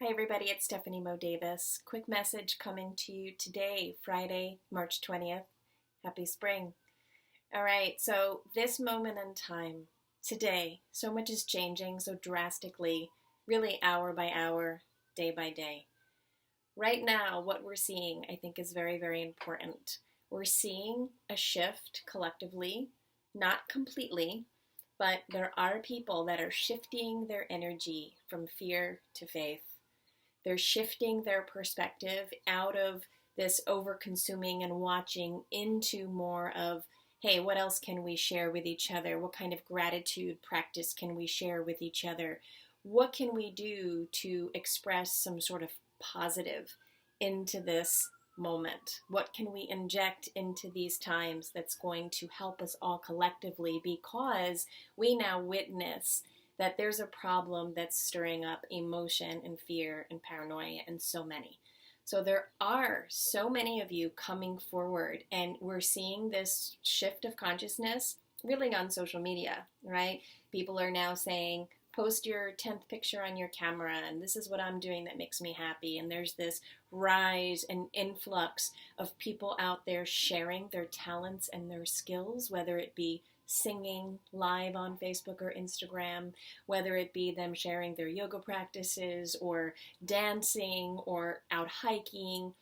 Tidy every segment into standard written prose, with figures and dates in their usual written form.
Hi everybody, it's StephanieMoDavis. Quick message coming to you today, Friday, March 20th. Happy spring. All right, so this moment in time, today, so much is changing so drastically, really hour by hour, day by day. Right now, what we're seeing, I think, is very, very important. We're seeing a shift collectively, not completely, but there are people that are shifting their energy from fear to faith. They're shifting their perspective out of this over consuming and watching into more of, hey, what else can we share with each other? What kind of gratitude practice can we share with each other? What can we do to express some sort of positive into this moment? What can we inject into these times that's going to help us all collectively, because we now witness that there's a problem that's stirring up emotion and fear and paranoia in so many. So there are so many of you coming forward, and we're seeing this shift of consciousness really on social media, right? People are now saying, post your 10th picture on your camera, and this is what I'm doing that makes me happy. And there's this rise and influx of people out there sharing their talents and their skills, whether it be singing live on Facebook or Instagram, whether it be them sharing their yoga practices or dancing or out hiking.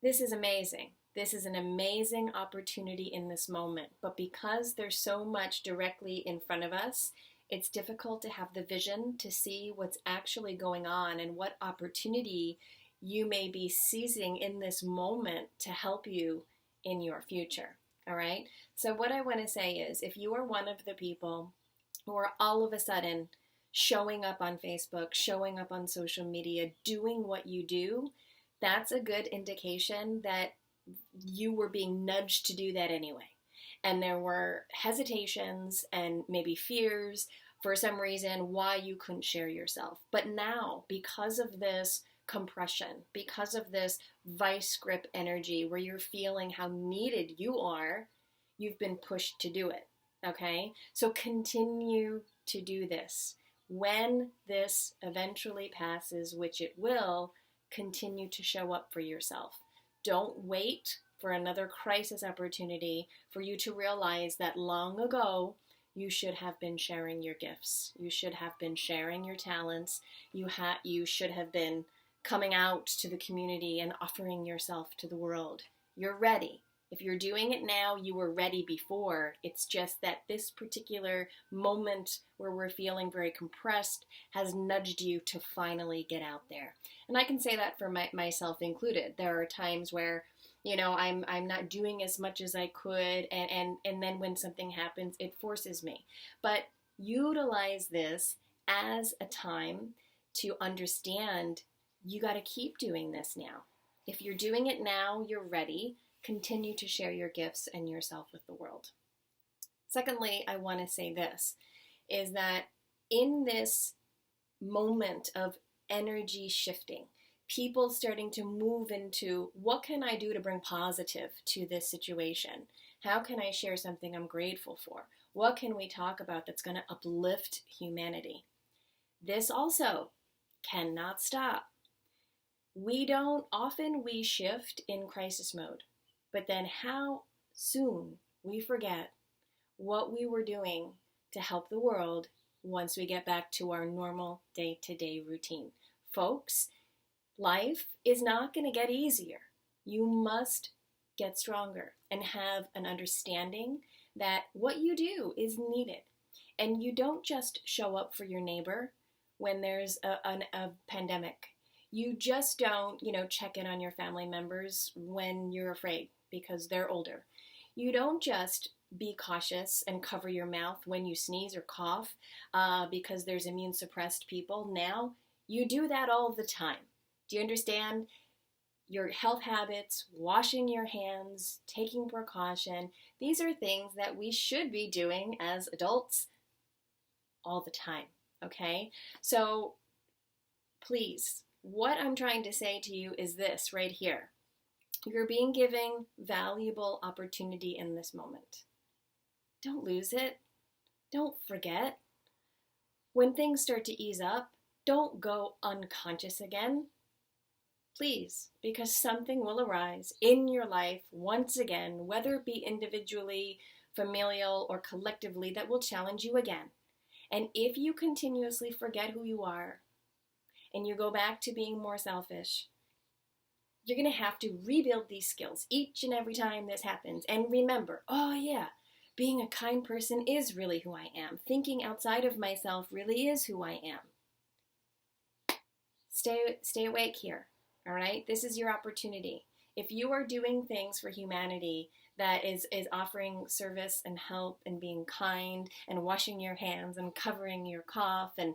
This is amazing. This is an amazing opportunity in this moment. But because there's so much directly in front of us, it's difficult to have the vision to see what's actually going on and what opportunity you may be seizing in this moment to help you in your future. All right. So what I want to say is, if you are one of the people who are all of a sudden showing up on Facebook, showing up on social media, doing what you do, that's a good indication that you were being nudged to do that anyway. And there were hesitations and maybe fears for some reason why you couldn't share yourself. But now, because of this compression, because of this vice grip energy where you're feeling how needed you are, you've been pushed to do it. Okay? So continue to do this. When this eventually passes, which it will, continue to show up for yourself. Don't wait for another crisis opportunity for you to realize that long ago you should have been sharing your gifts. You should have been sharing your talents. You should have been coming out to the community and offering yourself to the world. You're ready. If you're doing it now, you were ready before. It's just that this particular moment where we're feeling very compressed has nudged you to finally get out there. And I can say that for myself included. There are times where, I'm not doing as much as I could, and then when something happens, it forces me. But utilize this as a time to understand you got to keep doing this now. If you're doing it now, you're ready. Continue to share your gifts and yourself with the world. Secondly, I want to say this, is that in this moment of energy shifting, people starting to move into, what can I do to bring positive to this situation? How can I share something I'm grateful for? What can we talk about that's going to uplift humanity? This also cannot stop. We shift in crisis mode, but then how soon we forget what we were doing to help the world once we get back to our normal day-to-day routine. Folks, life is not going to get easier. You must get stronger and have an understanding that what you do is needed. And you don't just show up for your neighbor when there's a pandemic. You just don't, check in on your family members when you're afraid because they're older. You don't just be cautious and cover your mouth when you sneeze or cough because there's immune suppressed people. Now, you do that all the time. Do you understand? Your health habits, washing your hands, taking precaution, these are things that we should be doing as adults all the time, okay? So please, what I'm trying to say to you is this right here. You're being given valuable opportunity in this moment. Don't lose it. Don't forget. When things start to ease up, Don't go unconscious again, please, because something will arise in your life once again, whether it be individually, familial, or collectively, that will challenge you again. And if you continuously forget who you are and you go back to being more selfish, you're going to have to rebuild these skills each and every time this happens. And remember, oh yeah, being a kind person is really who I am. Thinking outside of myself really is who I am. Stay awake here, all right? This is your opportunity. If you are doing things for humanity that is offering service and help and being kind and washing your hands and covering your cough and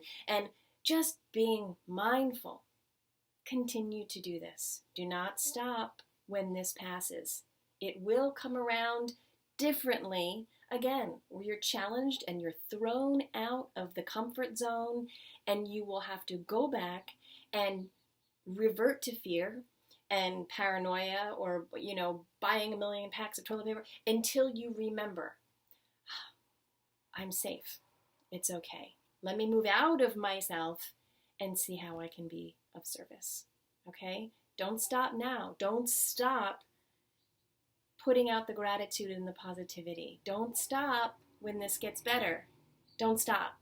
just being mindful, continue to do this. Do not stop when this passes. It will come around differently again, where you're challenged and you're thrown out of the comfort zone, and you will have to go back and revert to fear and paranoia, or buying a million packs of toilet paper, until you remember, I'm safe. It's okay. Let me move out of myself and see how I can be of service. Okay? Don't stop now. Don't stop putting out the gratitude and the positivity. Don't stop when this gets better. Don't stop.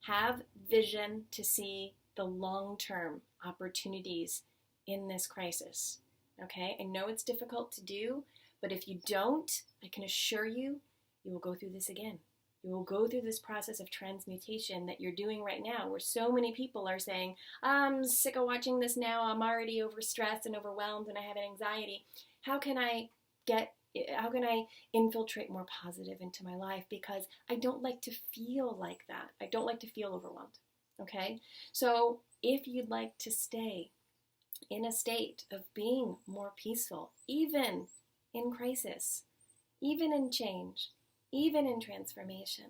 Have vision to see the long-term opportunities in this crisis. Okay? I know it's difficult to do, but if you don't, I can assure you, you will go through this again. You will go through this process of transmutation that you're doing right now, where so many people are saying, I'm sick of watching this now. I'm already overstressed and overwhelmed and I have anxiety. How can I infiltrate more positive into my life? Because I don't like to feel like that. I don't like to feel overwhelmed. Okay? So if you'd like to stay in a state of being more peaceful, even in crisis, even in change, even in transformation,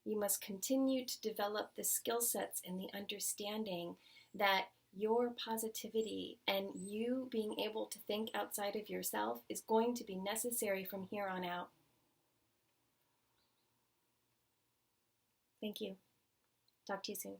you must continue to develop the skill sets and the understanding that your positivity and you being able to think outside of yourself is going to be necessary from here on out. Thank you. Talk to you soon.